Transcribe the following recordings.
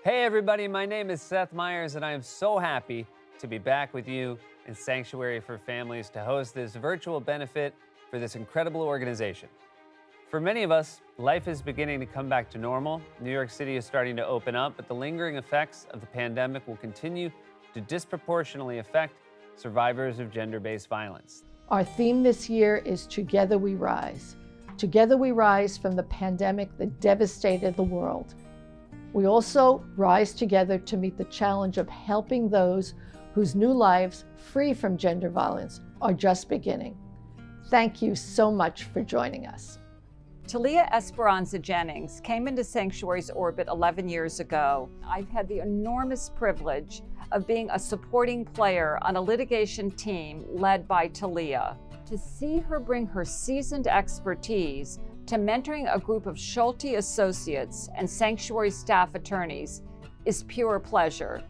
Hey everybody, my name is Seth Meyers and I am so happy to be back with you in Sanctuary for Families to host this virtual benefit for this incredible organization. For many of us, life is beginning to come back to normal. New York City is starting to open up, but the lingering effects of the pandemic will continue to disproportionately affect survivors of gender-based violence. Our theme this year is Together We Rise. Together we rise from the pandemic that devastated the world. We also rise together to meet the challenge of helping those whose new lives, free from gender violence, are just beginning. Thank you so much for joining us. Taleah Esperanza Jennings came into Sanctuary's orbit 11 years ago. I've had the enormous privilege of being a supporting player on a litigation team led by Taleah. To see her bring her seasoned expertise to mentoring a group of Schulte associates and Sanctuary staff attorneys is pure pleasure.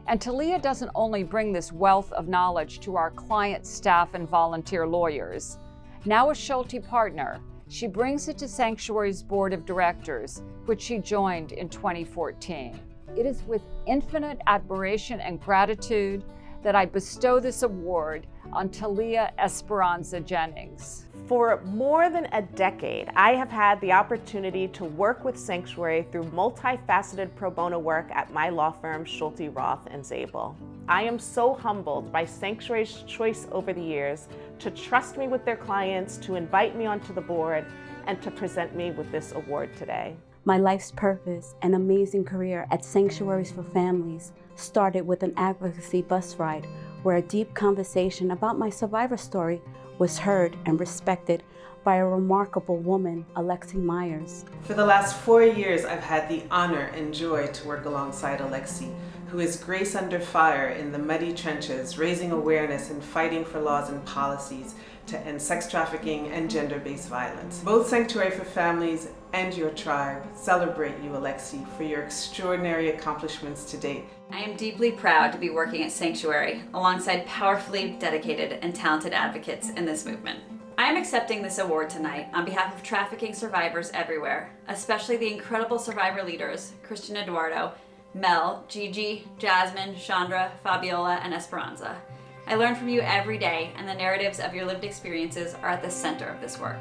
And Taleah doesn't only bring this wealth of knowledge to our client, staff, and volunteer lawyers. Now a Schulte partner, she brings it to Sanctuary's board of directors, which she joined in 2014. It is with infinite admiration and gratitude that I bestow this award on Taleah Esperanza Jennings. For more than a decade, I have had the opportunity to work with Sanctuary through multifaceted pro bono work at my law firm, Schulte, Roth, and Zabel. I am so humbled by Sanctuary's choice over the years to trust me with their clients, to invite me onto the board, and to present me with this award today. My life's purpose and amazing career at Sanctuaries for Families started with an advocacy bus ride where a deep conversation about my survivor story was heard and respected by a remarkable woman, Alexi Meyers. For the last 4 years, I've had the honor and joy to work alongside Alexi, who is grace under fire in the muddy trenches, raising awareness and fighting for laws and policies to end sex trafficking and gender-based violence. Both Sanctuary for Families and your tribe celebrate you, Alexi, for your extraordinary accomplishments to date. I am deeply proud to be working at Sanctuary alongside powerfully dedicated and talented advocates in this movement. I am accepting this award tonight on behalf of trafficking survivors everywhere, especially the incredible survivor leaders, Christian Eduardo, Mel, Gigi, Jasmine, Chandra, Fabiola, and Esperanza. I learn from you every day, and the narratives of your lived experiences are at the center of this work.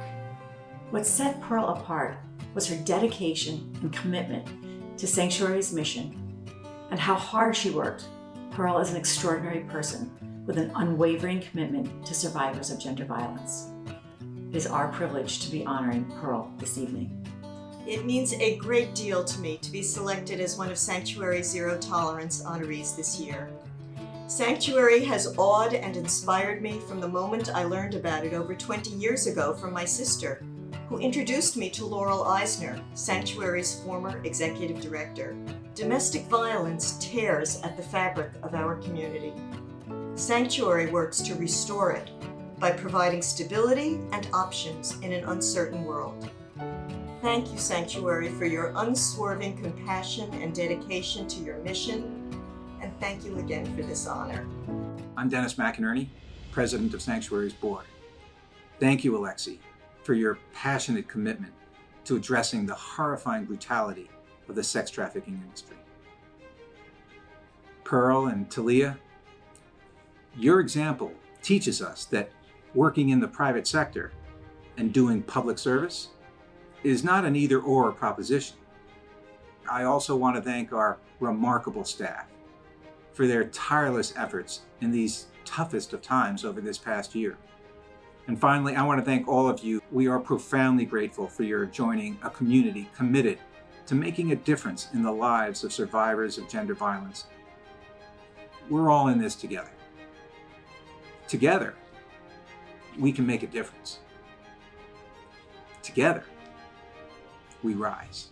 What set Pearl apart was her dedication and commitment to Sanctuary's mission, and how hard she worked. Pearl is an extraordinary person with an unwavering commitment to survivors of gender violence. It is our privilege to be honoring Pearl this evening. It means a great deal to me to be selected as one of Sanctuary's Zero Tolerance honorees this year. Sanctuary has awed and inspired me from the moment I learned about it over 20 years ago from my sister, who introduced me to Laurel Eisner, Sanctuary's former executive director. Domestic violence tears at the fabric of our community. Sanctuary works to restore it by providing stability and options in an uncertain world. Thank you, Sanctuary, for your unswerving compassion and dedication to your mission, and thank you again for this honor. I'm Dennis McInerney, President of Sanctuary's board. Thank you, Alexi, for your passionate commitment to addressing the horrifying brutality of the sex trafficking industry. Pearl and Taleah, your example teaches us that working in the private sector and doing public service is not an either-or proposition. I also want to thank our remarkable staff for their tireless efforts in these toughest of times over this past year. And finally, I want to thank all of you. We are profoundly grateful for your joining a community committed to making a difference in the lives of survivors of gender violence. We're all in this together. Together, we can make a difference. Together, we rise.